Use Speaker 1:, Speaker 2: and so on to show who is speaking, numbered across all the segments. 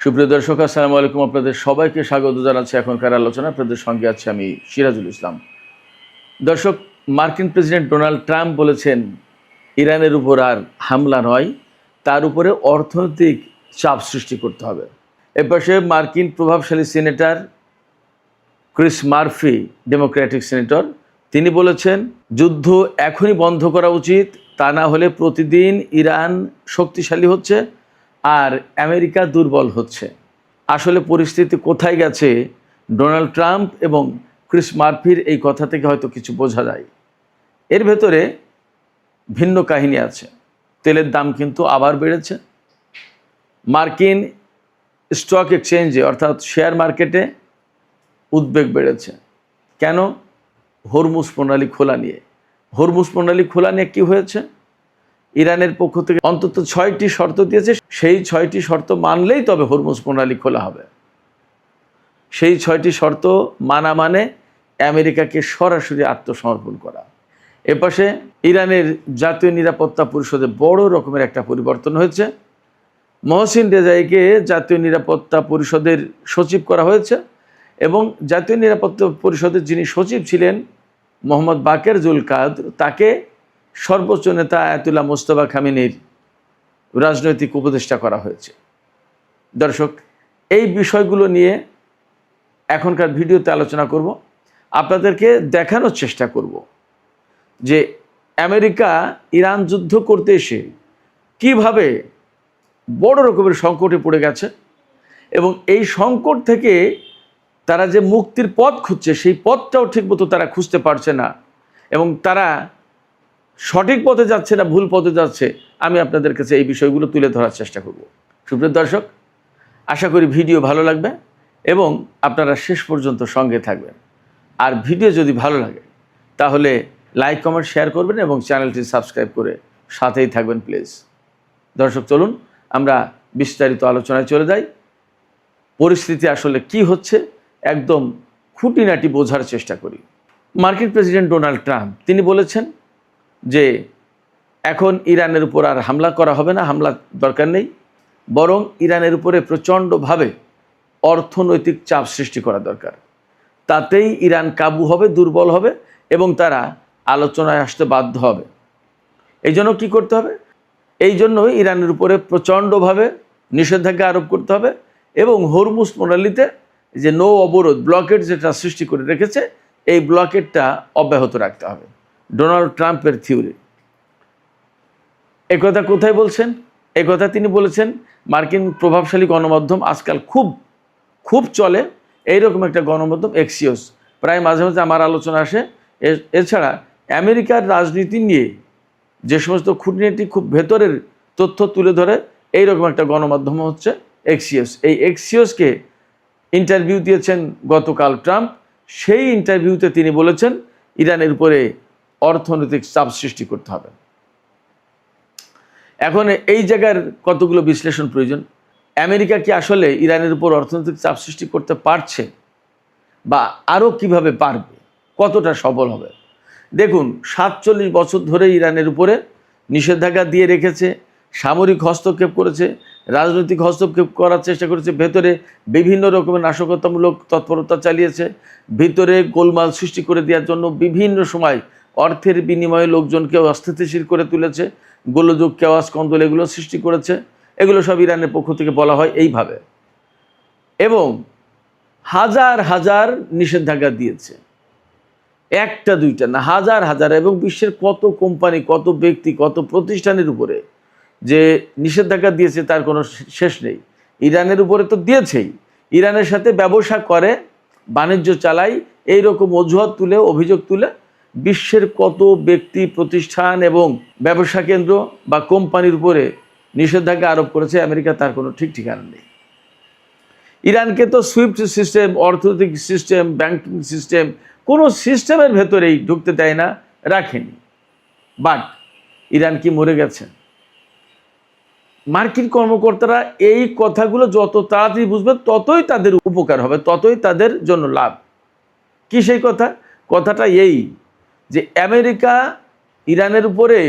Speaker 1: সুপ্রিয় দর্শক, আসসালামু আলাইকুম। আপনাদের সবাইকে স্বাগত জানাচ্ছি এখনকার আলোচনা। আপনাদের সঙ্গে আছি আমি সিরাজুল ইসলাম। দর্শক, মার্কিন প্রেসিডেন্ট ডোনাল্ড ট্রাম্প বলেছেন ইরানের উপর আর হামলা নয়, তার উপরে অর্থনৈতিক চাপ সৃষ্টি করতে হবে। এপাশে মার্কিন প্রভাবশালী senator Chris Murphy, Democratic senator, তিনি বলেছেন যুদ্ধ এখনই বন্ধ করা উচিত, তা না হলে প্রতিদিন ইরান শক্তিশালী হচ্ছে আর আমেরিকা দুর্বল হচ্ছে। আসলে পরিস্থিতি কোথায় গেছে, ডোনাল্ড ট্রাম্প এবং ক্রিস মার্ফির এই কথা থেকে হয়তো কিছু বোঝা যায়। এর ভেতরে ভিন্ন কাহিনী আছে। তেলের দাম কিন্তু আবার বেড়েছে। মার্কিন স্টক এক্সচেঞ্জে অর্থাৎ শেয়ার মার্কেটে উদ্বেগ বেড়েছে। কেন? হরমুজ প্রণালী খোলা নিয়ে। হরমুজ প্রণালী খোলা নিয়ে কী হয়েছে? ইরানের পক্ষ থেকে অন্তত 6টি শর্ত দিয়েছে, সেই 6টি শর্ত মানলেই তবে হরমুজ প্রণালী খোলা হবে। সেই 6টি শর্ত মানা মানে আমেরিকাকে সরাসরি আত্মসমর্পণ করা। এপাশে ইরানের জাতীয় নিরাপত্তা পরিষদে বড় রকমের একটা পরিবর্তন হয়েছে। মহসিন রেজাইকে জাতীয় নিরাপত্তা পরিষদের সচিব করা হয়েছে এবং জাতীয় নিরাপত্তা পরিষদের যিনি সচিব ছিলেন মোহাম্মদ বাকের জুলকাদর, তাকে সর্বোচ্চ নেতা আয়াতুল্লাহ মোস্তফা খামেনির রাজনৈতিক উপদেষ্টা করা হয়েছে। দর্শক, এই বিষয়গুলো নিয়ে এখনকার ভিডিওতে আলোচনা করব। আপনাদেরকে দেখানোর চেষ্টা করব যে আমেরিকা ইরান যুদ্ধ করতে এসে কিভাবে বড় রকমের সংকটে পড়ে গেছে এবং এই সংকট থেকে তারা যে মুক্তির পথ খুঁজছে, সেই পথটাও ঠিকমতো তারা খুঁজতে পারছে না এবং তারা সঠিক পথে যাচ্ছে না ভুল পথে যাচ্ছে। আমি আপনাদের কাছে এই বিষয়গুলো তুলে ধরার চেষ্টা করব। সুপ্রিয় দর্শক, আশা করি ভিডিও ভালো লাগবে এবং আপনারা শেষ পর্যন্ত সঙ্গে থাকবেন। আর ভিডিও যদি ভালো লাগে তাহলে লাইক, কমেন্ট, শেয়ার করবেন এবং চ্যানেলটি সাবস্ক্রাইব করে সাথেই থাকবেন প্লিজ। দর্শক, চলুন আমরা বিস্তারিত আলোচনায় চলে যাই। পরিস্থিতি আসলে কি হচ্ছে একদম খুঁটিনাটি বোঝার চেষ্টা করি। মার্কিন প্রেসিডেন্ট ডোনাল্ড ট্রাম্প তিনি বলেছেন যে এখন ইরানের উপর আর হামলা করা হবে না, হামলা দরকার নেই, বরং ইরানের উপরে প্রচণ্ডভাবে অর্থনৈতিক চাপ সৃষ্টি করা দরকার। তাতেই ইরান কাবু হবে, দুর্বল হবে এবং তারা আলোচনায় আসতে বাধ্য হবে। এই জন্য কী করতে হবে? এই জন্যই ইরানের উপরে প্রচণ্ডভাবে নিষেধাজ্ঞা আরোপ করতে হবে এবং হরমুজ প্রণালীতে যে নৌ অবরোধ, ব্লকেট যেটা সৃষ্টি করে রেখেছে, এই ব্লকেটটা অব্যাহত রাখতে হবে। ডোনাল্ড ট্রাম্পের থিওরি। একথা কোথায় বলছেন? একথা তিনি বলেছেন মার্কিন প্রভাবশালী গণমাধ্যম আজকাল খুব চলে এইরকম একটা গণমাধ্যম এক্সিওস, প্রায় মাঝে মাঝে আমার আলোচনা আসে। এছাড়া আমেরিকার রাজনীতি নিয়ে যে সমস্ত খুঁটিনাটি খুব ভেতরের তথ্য তুলে ধরে এইরকম একটা গণমাধ্যম হচ্ছে এক্সিওস। এই এক্সিওসকে ইন্টারভিউ দিয়েছেন গতকাল ট্রাম্প। সেই ইন্টারভিউতে তিনি বলেছেন ইরানের উপরে অর্থনৈতিক চাপ সৃষ্টি করতে হবে। এখন এই জায়গার কতগুলো বিশ্লেষণ প্রয়োজন। আমেরিকা কি আসলে ইরানের উপর অর্থনৈতিক চাপ সৃষ্টি করতে পারছে বা আরও কিভাবে পারবে, কতটা সফল হবে? দেখুন, 47 বছর ধরে ইরানের উপরে নিষেধাজ্ঞা দিয়ে রেখেছে, সামরিক হস্তক্ষেপ করেছে, রাজনৈতিক হস্তক্ষেপ করার চেষ্টা করেছে, ভেতরে বিভিন্ন রকমের নাশকতামূলক তৎপরতা চালিয়েছে, ভিতরে গোলমাল সৃষ্টি করে দেওয়ার জন্য বিভিন্ন সময় অর্থের বিনিময়ে লোকজনকে অস্থিতিশীল করে তুলেছে, গোলযোগ, কেওয়াস, কন্দল এগুলো সৃষ্টি করেছে। এগুলো সব ইরানের পক্ষ থেকে বলা হয় এইভাবে। এবং হাজার হাজার নিষেধাজ্ঞা দিয়েছে, একটা দুইটা না, হাজার হাজার, এবং বিশ্বের কত কোম্পানি, কত ব্যক্তি, কত প্রতিষ্ঠানের উপরে যে নিষেধাজ্ঞা দিয়েছে তার কোনো শেষ নেই। ইরানের উপরে তো দিয়েছেই, ইরানের সাথে ব্যবসা করে, বাণিজ্য চালায়, এইরকম অজুহাত তুলে, অভিযোগ তুলে বিশ্বের কত ব্যক্তি, প্রতিষ্ঠান এবং ব্যবসা কেন্দ্র বা কোম্পানির উপরে নিষেধাজ্ঞা আরোপ করেছে আমেরিকা, তার কোনো ঠিক ঠিকানা নেই। ইরানকে তো সুইফট সিস্টেম, অর্থনৈতিক সিস্টেম, ব্যাংকিং সিস্টেম, কোনো সিস্টেমের ভেতরেই ঢুকতে দেয় না, রাখেনি। বাট ইরান কি মরে গেছে? মার্কিন কর্মকর্তারা এই কথাগুলো যত তাড়াতাড়ি বুঝবে ততই তাদের উপকার হবে, ততই তাদের জন্য লাভ। কি সেই কথা? কথাটা এই যে আমেরিকা ইরানের উপরে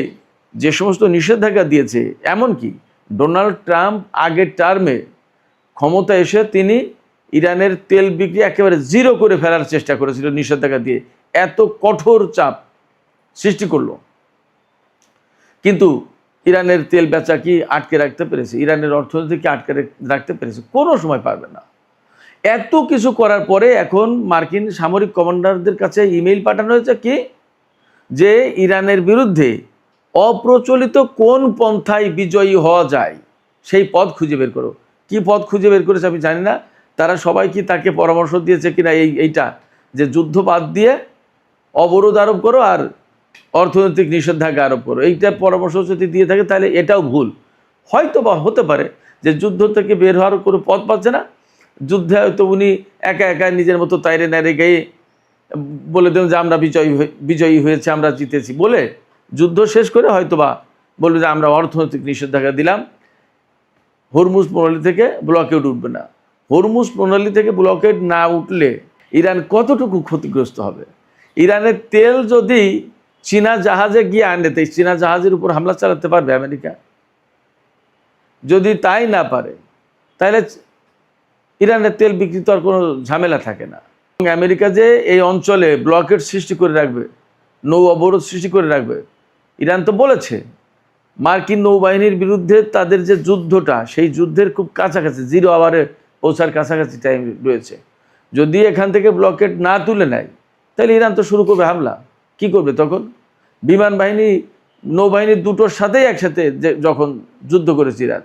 Speaker 1: যে সমস্ত নিষেধাজ্ঞা দিয়েছে, এমনকি ডোনাল্ড ট্রাম্প আগের টার্মে ক্ষমতা এসে তিনি ইরানের তেল বিক্রি একেবারে জিরো করে ফেলার চেষ্টা করেছিল নিষেধাজ্ঞা দিয়ে, এত কঠোর চাপ সৃষ্টি করলো। কিন্তু ইরানের তেল বেচা কি আটকে রাখতে পেরেছে? ইরানের অর্থনীতিকে আটকে রাখতে পেরেছে? কোনো সময় পারবে না। এত কিছু করার পরে এখন মার্কিন সামরিক কমান্ডারদের কাছে ইমেইল পাঠানো হয়েছে কি, যে ইরানের বিরুদ্ধে অপ্রচলিত কোন পন্থায় বিজয়ী হওয়া যায় সেই পথ খুঁজে বের করো। কি পথ খুঁজে বের করেছে আমি জানি না। তারা সবাই কি তাকে পরামর্শ দিয়েছে কিনা এইটা যে যুদ্ধ বাদ দিয়ে অবরোধ আরোপ করো আর অর্থনৈতিক নিষেধাজ্ঞা আরোপ করো, এইটা পরামর্শ যদি দিয়ে থাকে তাহলে এটাও ভুল। হয়তো বা হতে পারে যে যুদ্ধ থেকে বের হওয়ার কোনো পথ পাচ্ছে না, যুদ্ধে হয়তো উনি একা একা নিজের মতো তাইরে নাইরে গিয়ে বলে দেন যে আমরা বিজয়ী হয়েছে, আমরা জিতেছি বলে যুদ্ধ শেষ করে হয়তো বা বলবে যে আমরা অর্থনৈতিক নিষেধাজ্ঞা দিলাম, হরমুজ প্রণালী থেকে ব্লকেড উঠবে না। হরমুজ প্রণালী থেকে ব্লকেড না উঠলে ইরান কতটুকু ক্ষতিগ্রস্ত হবে? ইরানের তেল যদি চীনা জাহাজে গিয়ে আনে, তাই চীনা জাহাজের উপর হামলা চালাতে পারবে আমেরিকা? যদি তাই না পারে তাহলে ইরানের তেল বিক্রি তো আর কোনো ঝামেলা থাকে না। আমেরিকা যে এই অঞ্চলে ব্লকেড সৃষ্টি করে রাখবে, নৌ অবরোধ সৃষ্টি করে রাখবে, ইরান তো বলেছে মার্কিন নৌবাহিনীর বিরুদ্ধে তাদের যে যুদ্ধটা, সেই যুদ্ধের খুব কাছাকাছি, 0 আওয়ারে পৌঁছার কাছাকাছি টাইম রয়েছে। যদি এখান থেকে ব্লকেড না তুলে নেয় তাহলে ইরান তো শুরু করবে হামলা। কি করবে তখন? বিমান বাহিনী নৌবাহিনী দুটোর সাথেই একসাথে যখন যুদ্ধ করেছে ইরান,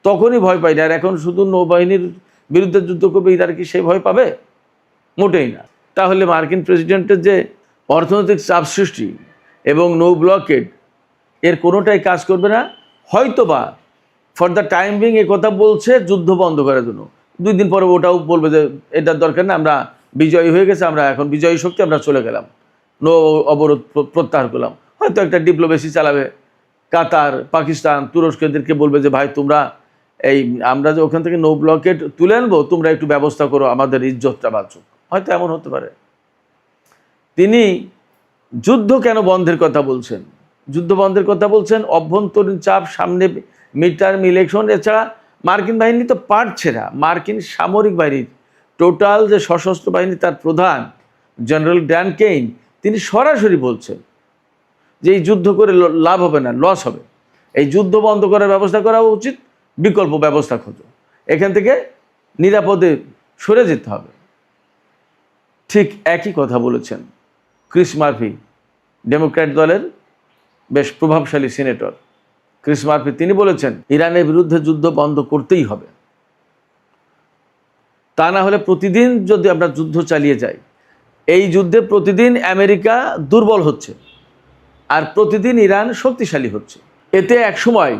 Speaker 1: তখনই ভয় পায় না। আর এখন শুধু নৌবাহিনীর বিরুদ্ধে যুদ্ধ করবে, ইরান কি সেই ভয় পাবে? মোটেই না। তাহলে মার্কিন প্রেসিডেন্টের যে অর্থনৈতিক চাপ সৃষ্টি এবং নৌ ব্লকেড, এর কোনোটাই কাজ করবে না। হয়তোবা for the time being a কথা বলছে যুদ্ধ বন্ধ করার জন্য, 2 দিন পরে ওটাও বলবে যে এটার দরকার না, আমরা বিজয়ী হয়ে গেছে, আমরা এখন বিজয়ী শক্তি, আমরা চলে গেলাম, নৌ অবরোধ প্রত্যাহার করলাম। হয়তো একটা ডিপ্লোমেসি চালাবে, কাতার, পাকিস্তান, তুরস্ক এদেরকে বলবে যে ভাই তোমরা আমরা যে ওখান থেকে নৌ ব্লকেড তুলে আনবো, তোমরা একটু ব্যবস্থা করো, আমাদের ইজ্জতটা বাঁচুক। হয়তো এমন হতে পারে। তিনি যুদ্ধ কেন বন্ধের কথা বলছেন? যুদ্ধ বন্ধের কথা বলছেন অভ্যন্তরীণ চাপ, সামনে মিড টার্ম ইলেকশন, এছাড়া মার্কিন বাহিনী তো পারছে না। মার্কিন সামরিক বাহিনীর টোটাল যে সশস্ত্র বাহিনী, তার প্রধান জেনারেল ড্যান কেইন তিনি সরাসরি বলছেন যে এই যুদ্ধ করে লাভ হবে না, লস হবে, এই যুদ্ধ বন্ধ করার ব্যবস্থা করা উচিত, বিকল্প ব্যবস্থা খোঁজো, এখান থেকে নিরাপদে সরে যেতে হবে। ঠিক একই কথা বলেছেন ক্রিস মার্ফি, ডেমোক্র্যাট দলের বেশ প্রভাবশালী সিনেটর ক্রিস মার্ফি। তিনি বলেছেন ইরানের বিরুদ্ধে যুদ্ধ বন্ধ করতেই হবে, তা না হলে প্রতিদিন যদি আমরা যুদ্ধ চালিয়ে যাই, এই যুদ্ধে প্রতিদিন আমেরিকা দুর্বল হচ্ছে আর প্রতিদিন ইরান শক্তিশালী হচ্ছে, এতে একসময়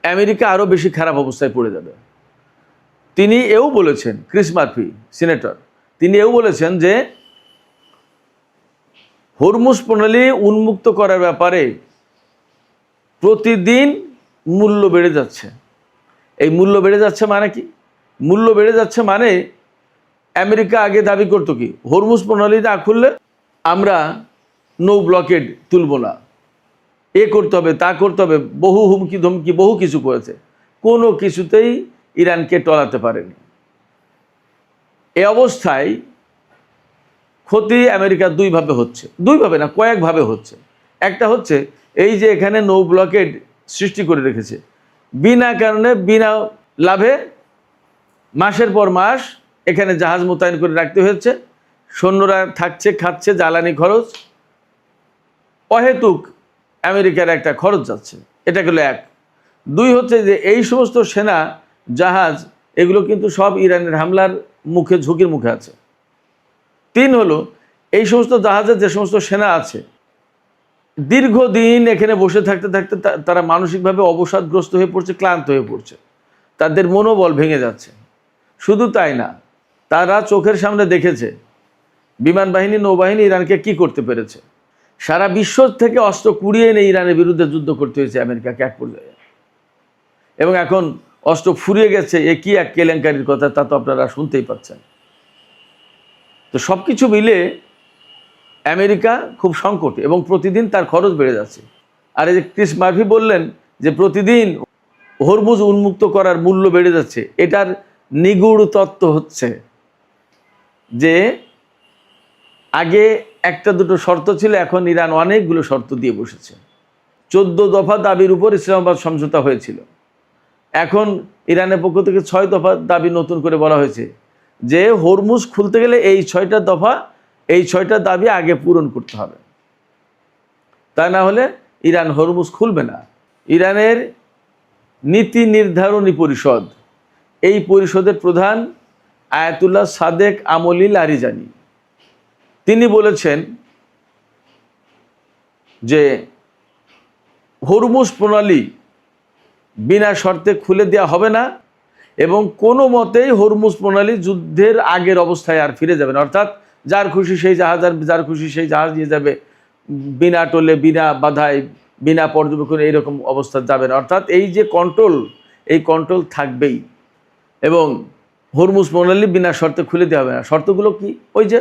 Speaker 1: আমেরিকা আরও বেশি খারাপ অবস্থায় পড়ে যাবে। তিনি এও বলেছেন, ক্রিস মার্ফি সিনেটর, তিনি এও বলেছেন যে হরমুজ প্রণালী উন্মুক্ত করার ব্যাপারে প্রতিদিন মূল্য বেড়ে যাচ্ছে। এই মূল্য বেড়ে যাচ্ছে মানে কি? মূল্য বেড়ে যাচ্ছে মানে আমেরিকা আগে দাবি করতো কি, হরমুজ প্রণালী না খুললে আমরা নৌ ব্লকেড তুলব না, এ করতে হবে, তা করতে হবে, বহু হুমকি ধমকি, বহু কিছু করেছে, কোনো কিছুতেই ইরানকে টলাতে পারেনি। এ অবস্থায় ক্ষতি আমেরিকা দুইভাবে হচ্ছে, দুইভাবে না কয়েকভাবে হচ্ছে। একটা হচ্ছে এই যে এখানে নৌ ব্লকেড সৃষ্টি করে রেখেছে, বিনা কারণে বিনা লাভে মাসের পর মাস এখানে জাহাজ মোতায়েন করে রাখতে হয়েছে, সৈন্যরা থাকছে, খাচ্ছে, জ্বালানি খরচ, অহেতুক আমেরিকার একটা খরচ যাচ্ছে। এটা গেল এক। 2 হচ্ছে যে এই সমস্ত সেনা জাহাজ এগুলো কিন্তু সব ইরানের হামলার মুখে, ঝুঁকির মুখে আছে। 3 হলো এই সমস্ত জাহাজের যে সমস্ত সেনা আছে, দীর্ঘদিন এখানে বসে থাকতে থাকতে তারা মানসিকভাবে অবসাদগ্রস্ত হয়ে পড়ছে, ক্লান্ত হয়ে পড়ছে, তাদের মনোবল ভেঙে যাচ্ছে। শুধু তাই না, তারা চোখের সামনে দেখেছে বিমান বাহিনী, নৌবাহিনী ইরানকে কি করতে পেরেছে। সারা বিশ্ব থেকে অস্ত্র কুড়িয়ে এনে ইরানের বিরুদ্ধে যুদ্ধ করতে হয়েছে আমেরিকাকে এক পর্যায়ে, এবং এখন অস্ত্র ফুরিয়ে গেছে। এ কি এক কেলেঙ্কারির কথা, তা তো আপনারা শুনতেই পাচ্ছেন। তো সব কিছু মিলে আমেরিকা খুব সংকটে এবং প্রতিদিন তার খরচ বেড়ে যাচ্ছে। আর এই যে ক্রিস মার্ফি বললেন যে প্রতিদিন হরমুজ উন্মুক্ত করার মূল্য বেড়ে যাচ্ছে, এটার নিগূঢ় তত্ত্ব হচ্ছে যে আগে একটা দুটো শর্ত ছিল, এখন ইরান অনেকগুলো শর্ত দিয়ে বসেছে। 14 দফা দাবির উপর ইসলামাবাদ সমঝোতা হয়েছিল, এখন ইরানের পক্ষ থেকে 6 দফা দাবি নতুন করে বলা হয়েছে যে হরমুজ খুলতে গেলে এই 6টা দফা, এই 6টা দাবি আগে পূরণ করতে হবে, তা না হলে ইরান হরমুজ খুলবে না। ইরানের নীতি নির্ধারণী পরিষদ, এই পরিষদের প্রধান আয়াতুল্লাহ সাদেক আমলি লারিজানি, তিনি বলেছেন যে হরমুজ প্রণালী বিনা শর্তে খুলে দেওয়া হবে না এবং কোনো মতেই হরমুজ প্রণালী যুদ্ধের আগের অবস্থায় আর ফিরে যাবে না। অর্থাৎ যার খুশি সেই জাহাজ আর যার খুশি সেই জাহাজ নিয়ে যাবে, বিনা টোলে, বিনা বাধায়, বিনা পর্যবেক্ষণে এইরকম অবস্থা যাবে না। অর্থাৎ এই যে কন্ট্রোল, এই কন্ট্রোল থাকবেই এবং হরমুজ প্রণালী বিনা শর্তে খুলে দেওয়া হবে না। শর্তগুলো কি? ওই যে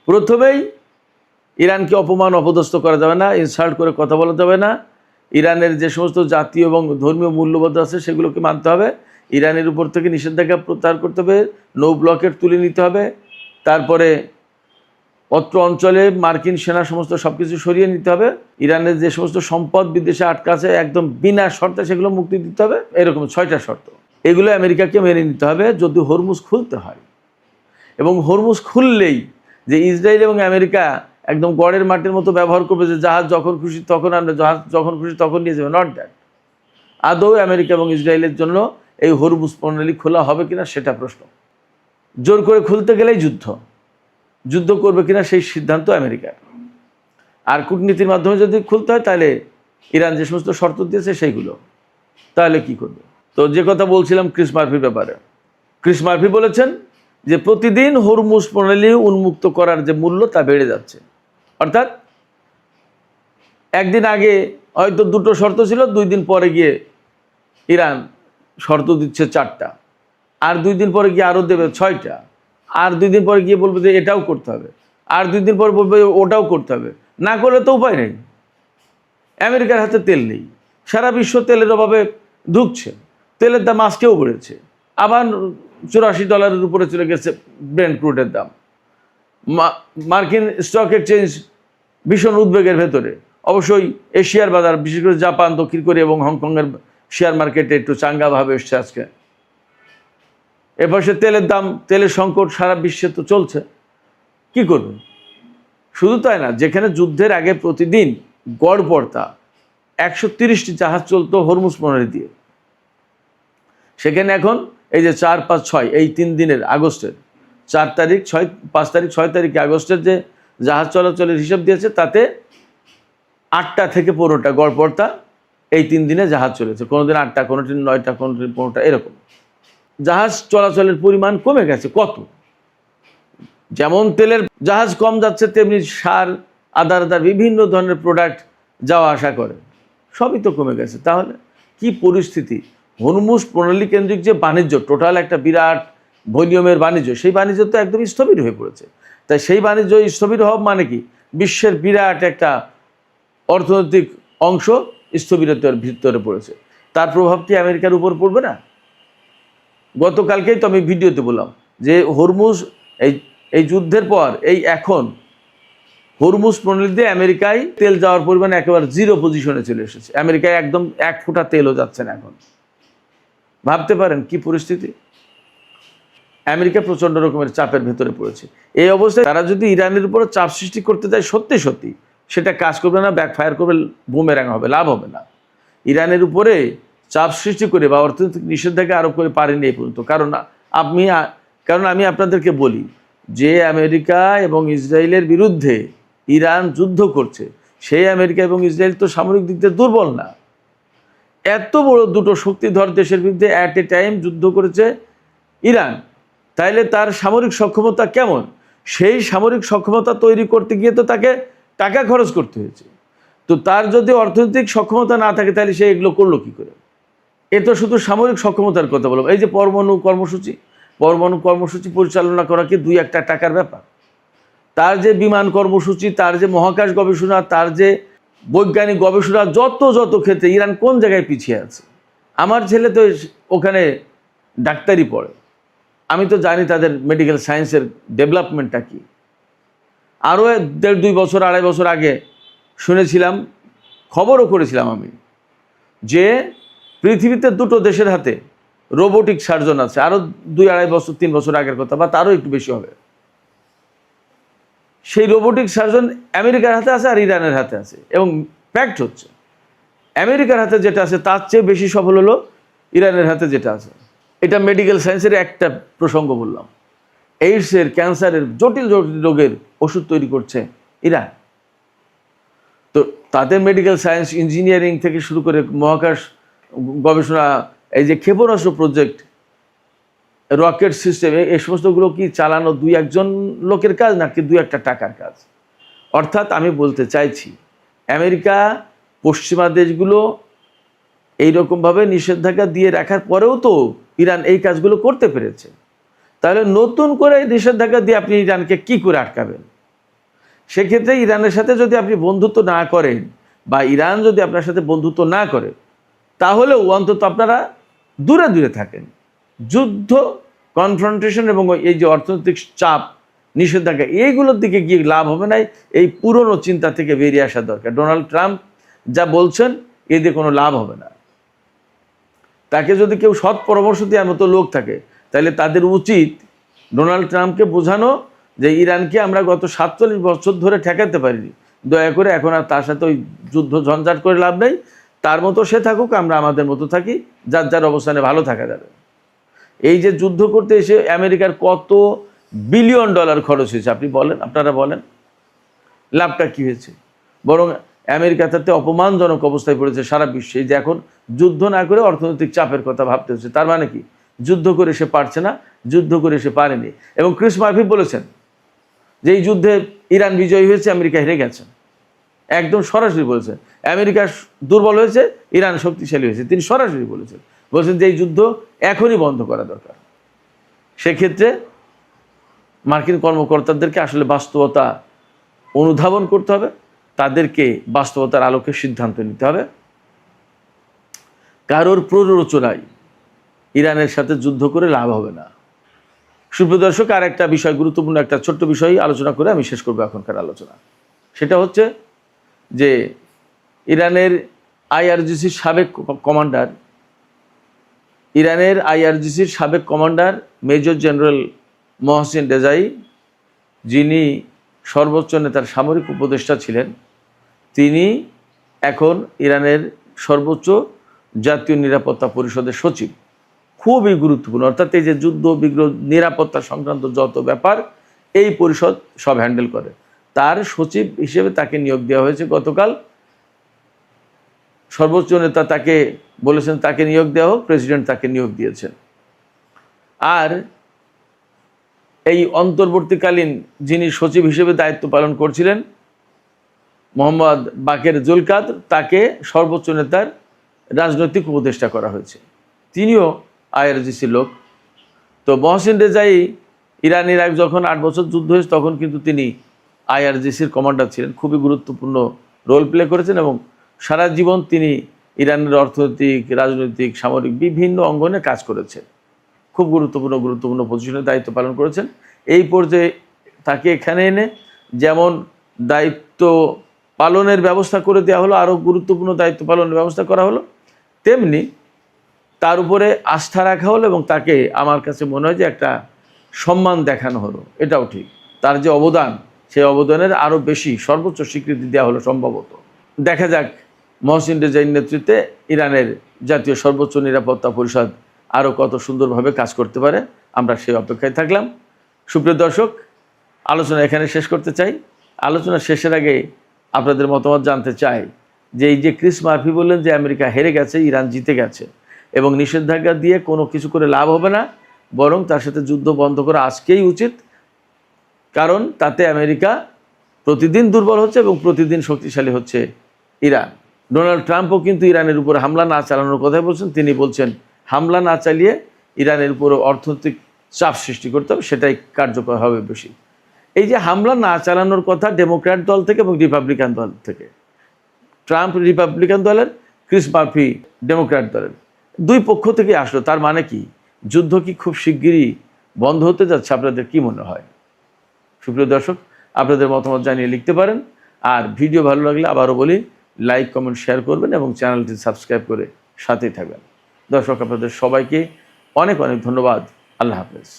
Speaker 1: প্রথমেই ইরানকে অপমান অপদস্থ করা যাবে না, ইনসাল্ট করে কথা বলা যাবে না, ইরানের যে সমস্ত জাতীয় এবং ধর্মীয় মূল্যবোধ আছে সেগুলোকে মানতে হবে, ইরানের উপর থেকে নিষেধাজ্ঞা প্রত্যাহার করতে হবে, নো ব্লকেট তুলে নিতে হবে, তারপরে অত্র অঞ্চলে মার্কিন সেনা সমস্ত সব কিছু সরিয়ে নিতে হবে, ইরানের যে সমস্ত সম্পদ বিদেশে আটকা আছে একদম বিনা শর্তে সেগুলো মুক্তি দিতে হবে। এরকম 6টা শর্ত, এগুলো আমেরিকাকে মেনে নিতে হবে যদি হরমুজ খুলতে হয়। এবং হরমুজ খুললেই যে ইসরায়েল এবং আমেরিকা একদম গড়ের মাটির মতো ব্যবহার করবে, যে জাহাজ যখন খুশি তখন আমরা, জাহাজ যখন খুশি তখন নিয়ে যাবে, নট দ্যাট। আদৌ আমেরিকা এবং ইসরায়েলের জন্য এই হরমুজ প্রণালী খোলা হবে কিনা সেটা প্রশ্ন। জোর করে খুলতে গেলেই যুদ্ধ করবে কিনা সেই সিদ্ধান্ত আমেরিকার। আর কূটনীতির মাধ্যমে যদি খুলতে হয় তাহলে ইরান যে সমস্ত শর্ত দিয়েছে সেইগুলো, তাহলে কি করবে? তো যে কথা বলছিলাম ক্রিস মার্ফির ব্যাপারে, ক্রিস মার্ফি বলেছেন যে প্রতিদিন হরমুজ প্রণালী উন্মুক্ত করার যে মূল্য তা বেড়ে যাচ্ছে। অর্থাৎ একদিন আগে হয়তো 2টো শর্ত ছিল, 2 দিন পরে গিয়ে ইরান শর্ত দিচ্ছে 4টা, আর 2 দিন পরে গিয়ে আরও দেবে 6টা, আর 2 দিন পরে গিয়ে বলবে যে এটাও করতে হবে, আর 2 দিন পরে বলবে ওটাও করতে হবে। না করলে তো উপায় নেই, আমেরিকার হাতে তেল নেই, সারা বিশ্ব তেলের অভাবে ধুঁকছে, তেলের দাম আজকেও বেড়েছে, আবার $84 উপরে চলে গেছে ব্রেন্ট ক্রুডের দাম। মার্কিন স্টক এক্সচেঞ্জ ভীষণ উদ্বেগের ভেতরে। অবশ্যই এশিয়ার বাজার, বিশেষ করে জাপান, দক্ষিণ কোরিয়া এবং হংকংয়ের শেয়ার মার্কেটে একটু চাঙ্গাভাবে এসছে আজকে। এপাশে তেলের দাম, তেলের সংকট সারা বিশ্বে তো চলছে, কি করবে? শুধু তাই না, যেখানে যুদ্ধের আগে প্রতিদিন গড় পড়তা 130টি জাহাজ চলতো হরমুজ প্রণালী দিয়ে, সেখানে এখন এই যে 4, 5, 6 এই 3 দিনের আগস্টের 4 তারিখ, 5 তারিখ, 6 তারিখে আগস্টের যে জাহাজ চলাচলের হিসাব দিয়েছে তাতে 8টা থেকে 15টা গড় পড়তা এই 3 দিনে জাহাজ চলেছে। কোনোদিন 8টা, কোনোদিন 9টা, কোনোদিন 15টা, এরকম জাহাজ চলাচলের পরিমাণ কমে গেছে। কত? যেমন তেলের জাহাজ কম যাচ্ছে, তেমনি সার, আদার বিভিন্ন ধরনের প্রোডাক্ট যাওয়া আসা করে, সবই তো কমে গেছে। তাহলে কি পরিস্থিতি? হরমুজ প্রণালী কেন্দ্রিক যে বাণিজ্য, টোটাল একটা বিরাট ভলিউমের বাণিজ্য, সেই বাণিজ্য তো একদম স্থবির হয়ে পড়েছে। তাই সেই বাণিজ্য স্থবির হওয়া মানে কি? বিশ্বের বিরাট একটা অর্থনৈতিক অংশ স্থবিরতার ভিতরে পড়েছে। তার প্রভাব কি আমেরিকার উপর পড়বে না? গতকালকেই তো আমি ভিডিওতে বললাম যে হরমুজ এই যুদ্ধের পর এখন হরমুজ প্রণালী দিয়ে আমেরিকায় তেল যাওয়ার পরিমাণ একেবারে 0 পজিশনে চলে এসেছে। আমেরিকায় একদম 1 ফোঁটা তেলও যাচ্ছে না এখন। ভাবতে পারেন কি পরিস্থিতি? আমেরিকা প্রচণ্ড রকমের চাপের ভেতরে পড়েছে। এই অবস্থায় তারা যদি ইরানের উপর চাপ সৃষ্টি করতে যায়, সত্যি সত্যি সেটা কাজ করবে না, ব্যাকফায়ার করবে, বুমেরাং হবে, লাভ হবে না। ইরানের উপরে চাপ সৃষ্টি করে বা অর্থনৈতিক নিষেধাজ্ঞা আরোপ করে পারেনি এই পর্যন্ত। কারণ আমি আপনাদেরকে বলি যে আমেরিকা এবং ইসরায়েলের বিরুদ্ধে ইরান যুদ্ধ করছে, সেই আমেরিকা এবং ইসরায়েল তো সামরিক দিক দিয়ে দুর্বল না। এত বড় দুটো শক্তিধর দেশের বিরুদ্ধে অ্যাট এ টাইম যুদ্ধ করেছে ইরান, তাইলে তার সামরিক সক্ষমতা কেমন? সেই সামরিক সক্ষমতা তৈরি করতে গিয়ে তো তাকে টাকা খরচ করতে হয়েছে। তো তার যদি অর্থনৈতিক সক্ষমতা না থাকে তাহলে সে এগুলো করলো কী করে? এ তো শুধু সামরিক সক্ষমতার কথা বলবো। এই যে পরমাণু কর্মসূচি পরিচালনা করা কি 2-1 টাকার ব্যাপার? তার যে বিমান কর্মসূচি, তার যে মহাকাশ গবেষণা, তার যে বৈজ্ঞানিক গবেষণা, যত ক্ষেত্রে ইরান কোন জায়গায় পিছিয়ে আছে। আমার ছেলে তো ওখানে ডাক্তারি পড়ে, আমি তো জানি তাদের মেডিকেল সায়েন্সের ডেভেলপমেন্টটা কী। আরও 1.5-2 বছর 2.5 বছর আগে শুনেছিলাম, খবরও করেছিলাম আমি, যে পৃথিবীতে 2টো দেশের হাতে রোবোটিক সার্জন আছে। আরও 2-2.5 বছর 3 বছর আগের কথা, বা তারও একটু বেশি হবে। সেই রোবোটিক সার্জন আমেরিকার হাতে আছে আর ইরানের হাতে আছে। এবং ফ্যাক্ট হচ্ছে, আমেরিকার হাতে যেটা আছে তার চেয়ে বেশি সফল হলো ইরানের হাতে যেটা আছে। এটা মেডিকেল সায়েন্সের একটা প্রসঙ্গ বললাম। এইডসের, ক্যান্সারের, জটিল জটিল রোগের ওষুধ তৈরি করছে ইরান। তো তাদের মেডিকেল সায়েন্স, ইঞ্জিনিয়ারিং থেকে শুরু করে মহাকাশ গবেষণা, এই যে ক্ষেপণাস্ত্র প্রজেক্ট, রকেট সিস্টেম, এই সমস্তগুলো কি চালানো 2-1 লোকের কাজ নাকি 2-1 টাকার কাজ? অর্থাৎ আমি বলতে চাইছি, আমেরিকা, পশ্চিমা দেশগুলো এইরকমভাবে নিষেধাজ্ঞা দিয়ে রাখার পরেও তো ইরান এই কাজগুলো করতে পেরেছে। তাহলে নতুন করে নিষেধাজ্ঞা দিয়ে আপনি ইরানকে কি করে আটকাবেন? সেক্ষেত্রে ইরানের সাথে যদি আপনি বন্ধুত্ব না করেন, বা ইরান যদি আপনার সাথে বন্ধুত্ব না করে, তাহলেও অন্তত আপনারা দূরে দূরে থাকেন। যুদ্ধ, কনফ্রন্টেশন এবং এই যে অর্থনৈতিক চাপ, নিষেধাজ্ঞা, এইগুলোর দিকে গিয়ে লাভ হবে না। এই পুরনো চিন্তা থেকে বেরিয়ে আসা দরকার। ডোনাল্ড ট্রাম্প যা বলছেন, এতে কোনো লাভ হবে না। তাকে যদি কেউ সৎ পরামর্শ দেওয়ার মতো লোক থাকে, তাহলে তাদের উচিত ডোনাল্ড ট্রাম্পকে বোঝানো যে ইরানকে আমরা গত 47 বছর ধরে ঠেকাতে পারিনি, দয়া করে এখন আর তার সাথে ওই যুদ্ধ ঝঞ্ঝাট করে লাভ নেই। তার মতো সে থাকুক, আমরা আমাদের মতো থাকি, যার যার অবস্থানে ভালো থাকা যাবে। এই যে যুদ্ধ করতে এসে আমেরিকার কত বিলিয়ন ডলার খরচ হয়েছে আপনি বলেন, আপনারা বলেন, লাভটা কী হয়েছে? বরং আমেরিকা তাতে অপমানজনক অবস্থায় পড়েছে সারা বিশ্বে। যে এখন যুদ্ধ না করে অর্থনৈতিক চাপের কথা ভাবতে হচ্ছে। তার মানে কি? যুদ্ধ করে সে পারছে না, যুদ্ধ করে সে পারেনি। এবং ক্রিস মার্ফি বলেছেন যে এই যুদ্ধে ইরান বিজয়ী হয়েছে, আমেরিকা হেরে গেছে। একদম সরাসরি বলেছেন। আমেরিকা দুর্বল হয়েছে, ইরান শক্তিশালী হয়েছে। তিনি সরাসরি বলেছেন যে এই যুদ্ধ এখনই বন্ধ করা দরকার। সেক্ষেত্রে মার্কিন কর্মকর্তাদেরকে আসলে বাস্তবতা অনুধাবন করতে হবে, তাদেরকে বাস্তবতার আলোকে সিদ্ধান্ত নিতে হবে। কারোর প্ররোচনায় ইরানের সাথে যুদ্ধ করে লাভ হবে না। সুপ্রিয় দর্শক, আর একটা বিষয়, গুরুত্বপূর্ণ একটা ছোট্ট বিষয় আলোচনা করে আমি শেষ করবো এখনকার আলোচনা। সেটা হচ্ছে যে ইরানের আইআরজিসির সাবেক commander major general Mohsin Rezaei, যিনি সর্বোচ্চ নেতার সামরিক উপদেষ্টা ছিলেন, তিনি এখন ইরানের সর্বোচ্চ জাতীয় নিরাপত্তা পরিষদের সচিব। খুবই গুরুত্বপূর্ণ। অর্থাৎ এই যে যুদ্ধ বিগ্রহ, নিরাপত্তা সংক্রান্ত যত ব্যাপার এই পরিষদ সব হ্যান্ডেল করে। তার সচিব হিসেবে তাকে নিয়োগ দেওয়া হয়েছে গতকাল। সর্বোচ্চ নেতা তাকে বলেছেন তাকে নিয়োগ দেওয়া হোক, প্রেসিডেন্ট তাকে নিয়োগ দিয়েছেন। আর এই অন্তর্বর্তীকালীন যিনি সচিব হিসেবে দায়িত্ব পালন করছিলেন, মোহাম্মদ বাকের জুলকাদ, তাকে সর্বোচ্চ নেতার রাজনৈতিক উপদেষ্টা করা হয়েছে। তিনিও আইআরজিসির লোক। তো মহসিন রেজাই, ইরান ইরাক যখন 8 বছর যুদ্ধ হয়েছে, তখন কিন্তু তিনি আইআরজিসির কমান্ডার ছিলেন। খুবই গুরুত্বপূর্ণ রোল প্লে করেছেন এবং সারা জীবন তিনি ইরানের অর্থনৈতিক, রাজনৈতিক, সামরিক বিভিন্ন অঙ্গনে কাজ করেছেন। খুব গুরুত্বপূর্ণ পজিশনে দায়িত্ব পালন করেছেন। এই পর্যায়ে তাকে এখানে এনে যেমন দায়িত্ব পালনের ব্যবস্থা করে দেওয়া হলো, আরও গুরুত্বপূর্ণ দায়িত্ব পালনের ব্যবস্থা করা হলো, তেমনি তার উপরে আস্থা রাখা হলো এবং তাকে, আমার কাছে মনে হয় যে একটা সম্মান দেখানো হলো। এটাও ঠিক, তার যে অবদান, সেই অবদানের আরও বেশি সর্বোচ্চ স্বীকৃতি দেওয়া হলো সম্ভবত। দেখা যাক মহসিন রেজাইর নেতৃত্বে ইরানের জাতীয় সর্বোচ্চ নিরাপত্তা পরিষদ আরও কত সুন্দরভাবে কাজ করতে পারে। আমরা সেই অপেক্ষায় থাকলাম। সুপ্রিয় দর্শক, আলোচনা এখানে শেষ করতে চাই। আলোচনা শেষের আগে আপনাদের মতামত জানতে চাই যে এই যে ক্রিস মার্ফি বললেন যে আমেরিকা হেরে গেছে, ইরান জিতে গেছে এবং নিষেধাজ্ঞা দিয়ে কোনো কিছু করে লাভ হবে না, বরং তার সাথে যুদ্ধ বন্ধ করা আজকেই উচিত। কারণ তাতে আমেরিকা প্রতিদিন দুর্বল হচ্ছে এবং প্রতিদিন শক্তিশালী হচ্ছে ইরান। ডোনাল্ড ট্রাম্পও কিন্তু ইরানের উপর হামলা না চালানোর কথাই বলছেন। তিনি বলছেন হামলা না চালিয়ে ইরানের উপর অর্থনৈতিক চাপ সৃষ্টি করতে হবে, সেটাই কার্যকর হবে বেশি। এই যে হামলা না চালানোর কথা ডেমোক্র্যাট দল থেকে এবং রিপাবলিকান দল থেকে, ট্রাম্প রিপাবলিকান দলের, ক্রিস মার্ফি ডেমোক্র্যাট দলের, দুই পক্ষ থেকে আসলো। তার মানে কি? যুদ্ধ কি খুব শিগগিরই বন্ধ হতে যাচ্ছে? আপনাদের কি মনে হয়? সুপ্রিয় দর্শক, আপনাদের মতামত জানিয়ে লিখতে পারেন। আর ভিডিও ভালো লাগলে আবারও বলি, লাইক, কমেন্ট, শেয়ার করবেন এবং চ্যানেলটি সাবস্ক্রাইব করে সাথেই থাকবেন। দর্শক, আপনাদের সবাইকে অনেক অনেক ধন্যবাদ। আল্লাহ হাফেজ।